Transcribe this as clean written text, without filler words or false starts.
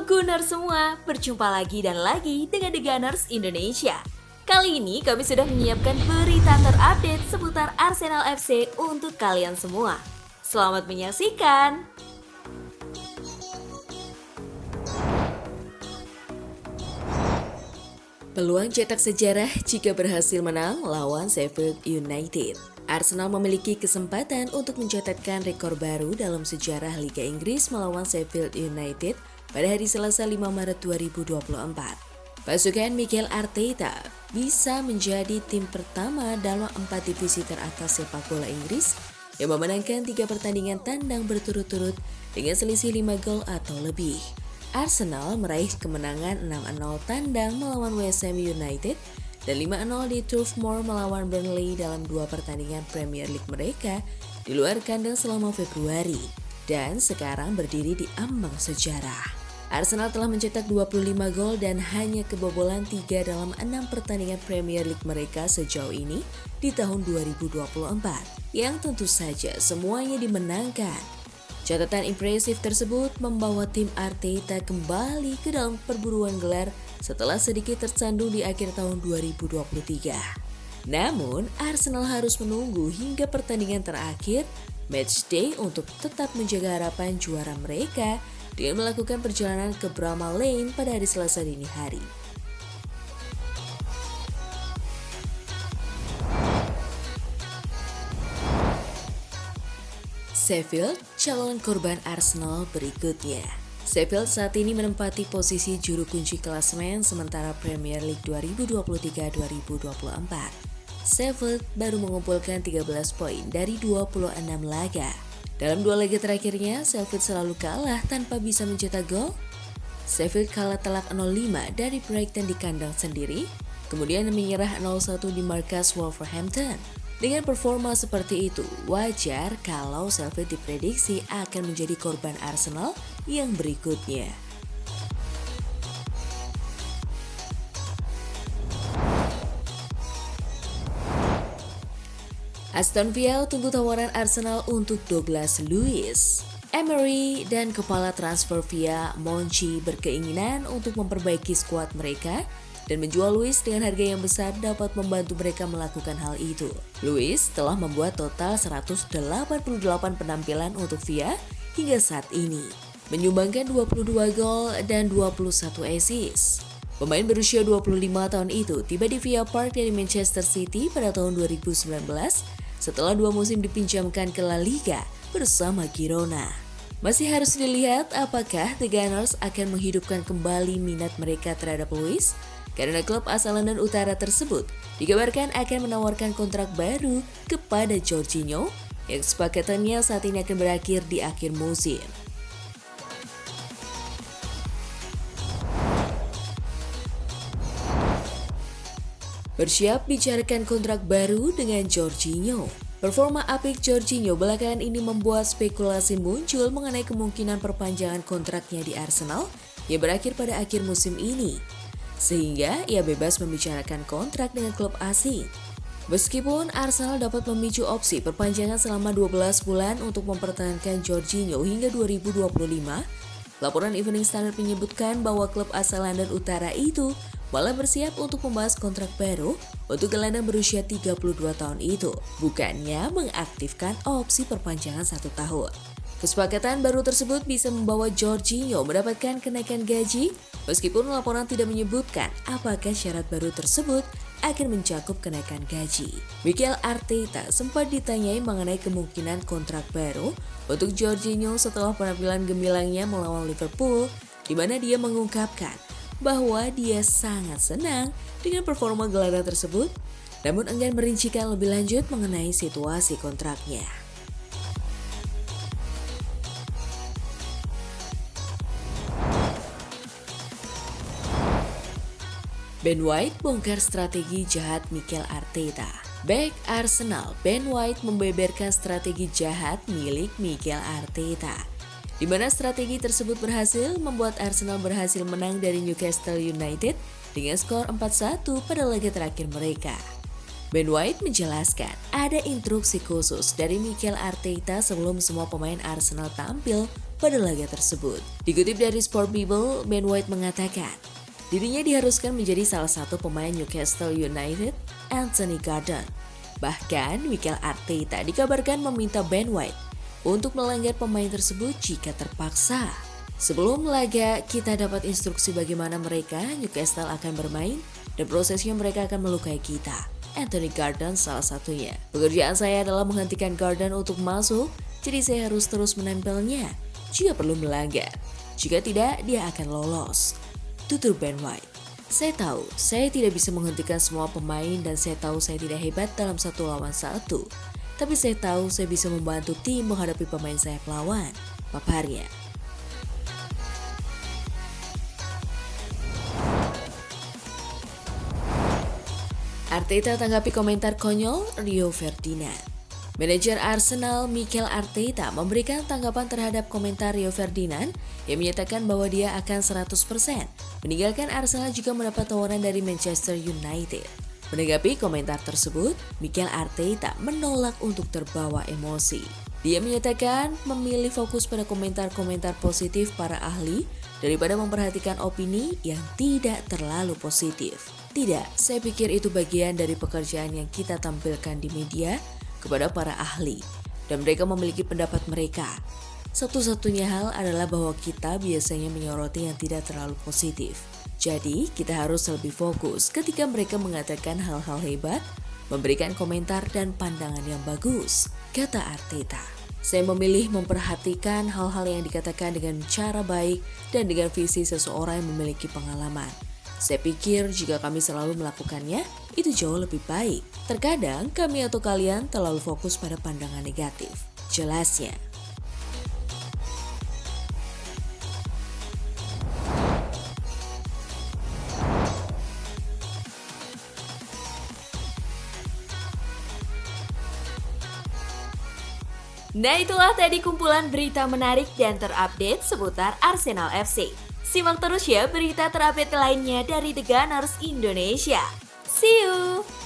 Gunners semua, berjumpa lagi dan lagi dengan The Gunners Indonesia. Kali ini kami sudah menyiapkan berita terupdate seputar Arsenal FC untuk kalian semua. Selamat menyaksikan! Peluang cetak sejarah jika berhasil menang lawan Sheffield United. Arsenal memiliki kesempatan untuk mencatatkan rekor baru dalam sejarah Liga Inggris melawan Sheffield United pada hari Selasa 5 Maret 2024. Pasukan Mikel Arteta bisa menjadi tim pertama dalam 4 divisi teratas sepak bola Inggris yang memenangkan 3 pertandingan tandang berturut-turut dengan selisih 5 gol atau lebih. Arsenal meraih kemenangan 6-0 tandang melawan West Ham United dan 5-0 di Turf Moor melawan Burnley dalam 2 pertandingan Premier League mereka di luar kandang selama Februari dan sekarang berdiri di ambang sejarah. Arsenal telah mencetak 25 gol dan hanya kebobolan 3 dalam 6 pertandingan Premier League mereka sejauh ini di tahun 2024 yang tentu saja semuanya dimenangkan. Catatan impresif tersebut membawa tim Arteta kembali ke dalam perburuan gelar setelah sedikit tersandung di akhir tahun 2023. Namun, Arsenal harus menunggu hingga pertandingan terakhir matchday untuk tetap menjaga harapan juara mereka dengan melakukan perjalanan ke Bramall Lane pada hari Selasa dini hari. Sheffield, calon korban Arsenal berikutnya. Sheffield saat ini menempati posisi juru kunci klasemen sementara Premier League 2023-2024. Sheffield baru mengumpulkan 13 poin dari 26 laga. Dalam 2 laga terakhirnya, Sheffield selalu kalah tanpa bisa mencetak gol. Sheffield kalah telak 0-5 dari Brighton di kandang sendiri, kemudian menyerah 0-1 di markas Wolverhampton. Dengan performa seperti itu, wajar kalau Sheffield diprediksi akan menjadi korban Arsenal yang berikutnya. Aston Villa tunggu tawaran Arsenal untuk Douglas Luiz. Emery dan kepala transfer Villa, Monchi, berkeinginan untuk memperbaiki skuad mereka dan menjual Luiz dengan harga yang besar dapat membantu mereka melakukan hal itu. Luiz telah membuat total 188 penampilan untuk Villa hingga saat ini, menyumbangkan 22 gol dan 21 assist. Pemain berusia 25 tahun itu tiba di Villa Park dari Manchester City pada tahun 2019 setelah 2 musim dipinjamkan ke La Liga bersama Girona. Masih harus dilihat apakah The Gunners akan menghidupkan kembali minat mereka terhadap Luiz, karena klub asal London Utara tersebut dikabarkan akan menawarkan kontrak baru kepada Jorginho yang kesepakatannya saat ini akan berakhir di akhir musim. Bersiap bicarakan kontrak baru dengan Jorginho. Performa apik Jorginho belakangan ini membuat spekulasi muncul mengenai kemungkinan perpanjangan kontraknya di Arsenal yang berakhir pada akhir musim ini, sehingga ia bebas membicarakan kontrak dengan klub asing. Meskipun Arsenal dapat memicu opsi perpanjangan selama 12 bulan untuk mempertahankan Jorginho hingga 2025, laporan Evening Standard menyebutkan bahwa klub asal London Utara itu malah bersiap untuk membahas kontrak baru untuk gelandang berusia 32 tahun itu, bukannya mengaktifkan opsi perpanjangan 1 tahun. Kesepakatan baru tersebut bisa membawa Jorginho mendapatkan kenaikan gaji, meskipun laporan tidak menyebutkan apakah syarat baru tersebut akan mencakup kenaikan gaji. Mikel Arteta sempat ditanyai mengenai kemungkinan kontrak baru untuk Jorginho setelah penampilan gemilangnya melawan Liverpool, di mana dia mengungkapkan bahwa dia sangat senang dengan performa gelandang tersebut, namun enggan merincikan lebih lanjut mengenai situasi kontraknya. Ben White bongkar strategi jahat Mikel Arteta. Bek Arsenal Ben White membeberkan strategi jahat milik Mikel Arteta, di mana strategi tersebut berhasil membuat Arsenal berhasil menang dari Newcastle United dengan skor 4-1 pada laga terakhir mereka. Ben White menjelaskan ada instruksi khusus dari Mikel Arteta sebelum semua pemain Arsenal tampil pada laga tersebut. Dikutip dari Sport Bible, Ben White mengatakan, dirinya diharuskan menjadi salah satu pemain Newcastle United, Anthony Gordon. Bahkan, Mikel Arteta dikabarkan meminta Ben White untuk melanggar pemain tersebut jika terpaksa. Sebelum laga, kita dapat instruksi bagaimana mereka, Newcastle akan bermain, dan prosesnya mereka akan melukai kita. Anthony Gordon salah satunya. Pekerjaan saya adalah menghentikan Gordon untuk masuk, jadi saya harus terus menempelnya jika perlu melanggar. Jika tidak, dia akan lolos. Tutur Ben White. Saya tahu, saya tidak bisa menghentikan semua pemain dan saya tahu saya tidak hebat dalam 1 lawan 1. Tapi saya tahu saya bisa membantu tim menghadapi pemain sayap lawan, paparnya. Arteta tanggapi komentar konyol Rio Ferdinand. Manajer Arsenal Mikel Arteta memberikan tanggapan terhadap komentar Rio Ferdinand yang menyatakan bahwa dia akan 100% meninggalkan Arsenal jika mendapat tawaran dari Manchester United. Menanggapi komentar tersebut, Mikel Arteta menolak untuk terbawa emosi. Dia menyatakan memilih fokus pada komentar-komentar positif para ahli daripada memperhatikan opini yang tidak terlalu positif. Tidak, saya pikir itu bagian dari pekerjaan yang kita tampilkan di media kepada para ahli, dan mereka memiliki pendapat mereka. Satu-satunya hal adalah bahwa kita biasanya menyoroti yang tidak terlalu positif. Jadi, kita harus lebih fokus ketika mereka mengatakan hal-hal hebat, memberikan komentar dan pandangan yang bagus, kata Arteta. Saya memilih memperhatikan hal-hal yang dikatakan dengan cara baik dan dengan visi seseorang yang memiliki pengalaman. Saya pikir jika kami selalu melakukannya, itu jauh lebih baik. Terkadang kami atau kalian terlalu fokus pada pandangan negatif. Jelasnya. Nah, itulah tadi kumpulan berita menarik dan terupdate seputar Arsenal FC. Simak terus ya berita terupdate lainnya dari The Gunners Indonesia. See you!